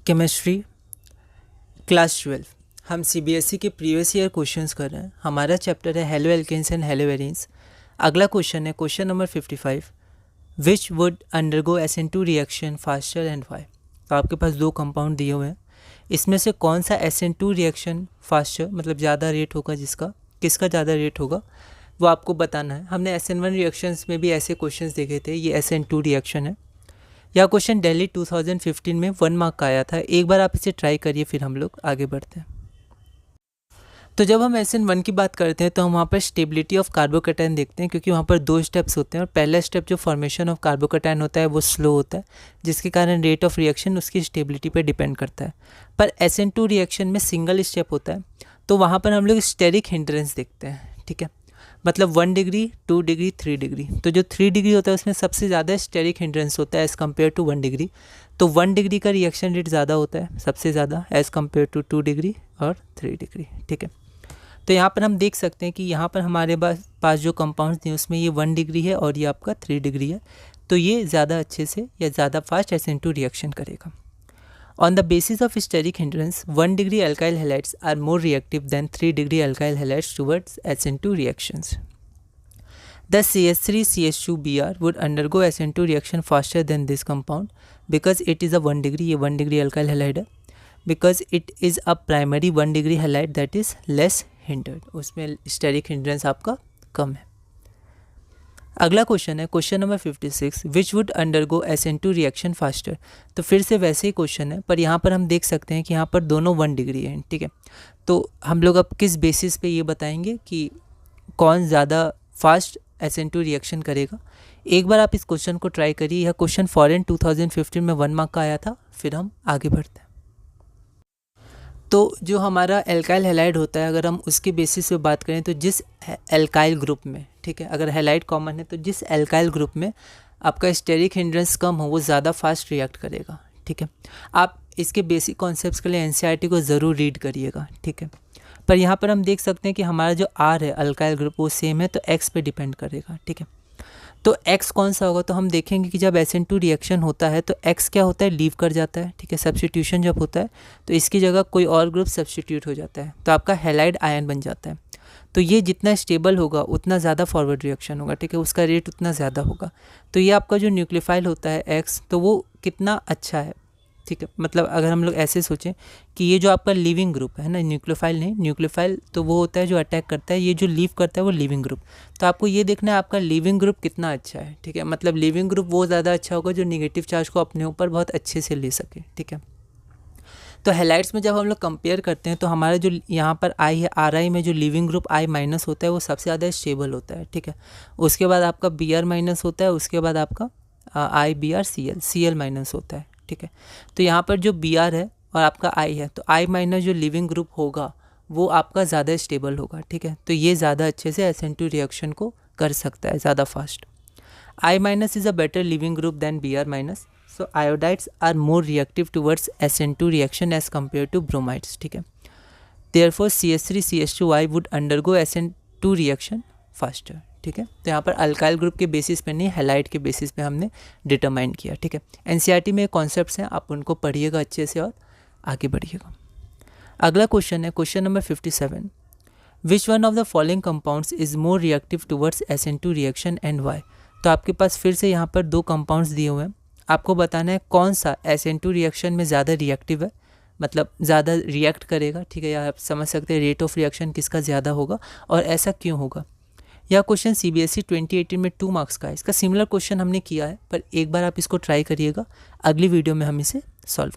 Chemistry class 12 हम CBSE के previous year questions कर रहे हैं। हमारा चैप्टर है haloalkanes and haloarenes. अगला क्वेश्चन है question number 55, which would undergo SN2 reaction faster and why. तो आपके पास दो कंपाउंड दिए हुए हैं, इसमें से कौन सा SN2 रिएक्शन फास्टर मतलब ज़्यादा रेट होगा, किसका ज़्यादा रेट होगा वो आपको बताना है। हमने SN1 रिएक्शंस में भी ऐसे क्वेश्चंस देखे थे, ये SN2 रिएक्शन है। यह क्वेश्चन दिल्ली 2015 में 1 मार्क का आया था। एक बार आप इसे ट्राई करिए, फिर हम लोग आगे बढ़ते हैं। तो जब हम SN1 की बात करते हैं तो हम वहाँ पर स्टेबिलिटी ऑफ कार्बोकैटायन देखते हैं, क्योंकि वहाँ पर दो स्टेप्स होते हैं और पहला स्टेप जो फॉर्मेशन ऑफ कार्बोकैटायन होता है वो स्लो होता है, जिसके कारण रेट ऑफ रिएक्शन उसकी स्टेबिलिटी पर डिपेंड करता है। पर SN2 रिएक्शन में सिंगल स्टेप होता है, तो वहाँ पर हम लोग स्टेरिक हिंड्रेंस देखते हैं। ठीक है, मतलब 1 डिग्री 2 डिग्री 3 डिग्री। तो जो 3 डिग्री होता है उसमें सबसे ज़्यादा स्टेरिक हिंड्रेंस होता है एज़ कम्पेयर टू 1 डिग्री। तो 1 डिग्री का रिएक्शन रेट ज़्यादा होता है सबसे ज़्यादा एज़ कम्पेयर टू 2 डिग्री और 3 डिग्री। ठीक है, तो यहाँ पर हम देख सकते हैं कि यहाँ पर हमारे पास जो कंपाउंड्स हैं उसमें ये 1 डिग्री है और ये आपका 3 डिग्री है। तो ये ज़्यादा अच्छे से या ज़्यादा फास्ट SN2 रिएक्शन करेगा। On the basis of steric hindrance, 1 degree alkyl halides are more reactive than 3 degree alkyl halides towards SN2 reactions. The CH3CH2Br would undergo SN2 reaction faster than this compound because it is a 1 degree, ये 1 degree alkyl halide है, because it is a primary 1 degree halide that is less hindered, उसमें steric hindrance आपका कम है। अगला question है question number 56, which would undergo SN2 reaction faster. तो फिर से वैसे ही क्वेश्चन है, पर यहाँ पर हम देख सकते हैं कि यहाँ पर दोनों 1 डिग्री हैं। ठीक है, तो हम लोग अब किस बेसिस पे ये बताएंगे कि कौन ज़्यादा फास्ट SN2 रिएक्शन करेगा। एक बार आप इस क्वेश्चन को ट्राई करिए। यह क्वेश्चन फॉरेन 2015 में 1 मार्क का आया था। फिर हम आगे बढ़ते हैं। तो जो हमारा एल्काइल हैलाइड होता है, अगर हम उसके बेसिस पे बात करें तो जिस एल्काइल ग्रुप में, ठीक है, अगर हैलाइड कॉमन है तो जिस एल्काइल ग्रुप में आपका स्टेरिक हिंड्रेंस कम हो वो ज़्यादा फास्ट रिएक्ट करेगा। ठीक है, आप इसके बेसिक कॉन्सेप्ट्स के लिए NCERT को ज़रूर रीड करिएगा। ठीक है, पर यहाँ पर हम देख सकते हैं कि हमारा जो R है अल्काइल ग्रुप वो सेम है, तो X पे डिपेंड करेगा। ठीक है, तो X कौन सा होगा, तो हम देखेंगे कि जब SN2 रिएक्शन होता है तो X क्या होता है, लीव कर जाता है। ठीक है, सब्स्टिट्यूशन जब होता है तो इसकी जगह कोई और ग्रुप सब्स्टिट्यूट हो जाता है, तो आपका हैलाइड आयन बन जाता है। तो ये जितना स्टेबल होगा उतना ज़्यादा फॉरवर्ड रिएक्शन होगा। ठीक है, उसका रेट उतना ज़्यादा होगा। तो ये आपका जो न्यूक्लियोफाइल होता है X, तो वो कितना अच्छा है। ठीक है, मतलब अगर हम लोग ऐसे सोचें कि ये जो आपका लिविंग ग्रुप है ना, न्यूक्लियोफाइल नहीं, न्यूक्लियोफाइल तो वो होता है जो अटैक करता है, ये जो लीव करता है वो लिविंग ग्रुप। तो आपको ये देखना है आपका लिविंग ग्रुप कितना अच्छा है। ठीक है, मतलब लिविंग ग्रुप वो ज़्यादा अच्छा होगा जो निगेटिव चार्ज को अपने ऊपर बहुत अच्छे से ले सके। ठीक है, तो हैलाइड्स में जब हम लोग कंपेयर करते हैं तो हमारा जो यहाँ पर I है, RI में जो लिविंग ग्रुप I माइनस होता है वो सबसे ज़्यादा स्टेबल होता है। ठीक है, उसके बाद आपका Br माइनस होता है, उसके बाद आपका IBrCl Cl माइनस होता है। ठीक है, तो यहाँ पर जो Br है और आपका I है, तो I माइनस जो लिविंग ग्रुप होगा वो आपका ज़्यादा स्टेबल होगा। ठीक है, तो ये ज़्यादा अच्छे से SN2 रिएक्शन को कर सकता है, ज़्यादा fast. I minus is a better leaving group than Br minus, so iodides are more reactive towards SN2 reaction as compared to bromides. ठीक है, therefore CH3CH2Y would undergo SN2 reaction faster. ठीक है, तो यहाँ पर अल्काइल ग्रुप के basis पे नहीं, हैलाइड के बेसिस पे हमने डिटरमाइन किया। ठीक है, NCERT में कॉन्सेप्ट्स हैं, आप उनको पढ़िएगा अच्छे से और आगे बढ़िएगा। अगला क्वेश्चन है question number 57, which one of the following compounds is more reactive towards SN2 reaction and why. तो आपके पास फिर से यहाँ पर दो कंपाउंड्स दिए हुए हैं, आपको बताना है कौन सा SN2 रिएक्शन में ज़्यादा रिएक्टिव है, मतलब ज़्यादा रिएक्ट करेगा। ठीक है, या आप समझ सकते हैं रेट ऑफ रिएक्शन किसका ज़्यादा होगा और ऐसा क्यों होगा। यह क्वेश्चन CBSE 2018 में 2 मार्क्स का है। इसका सिमिलर क्वेश्चन हमने किया है, पर एक बार आप इसको ट्राई करिएगा, अगली वीडियो में हम इसे सॉल्व करेंगे।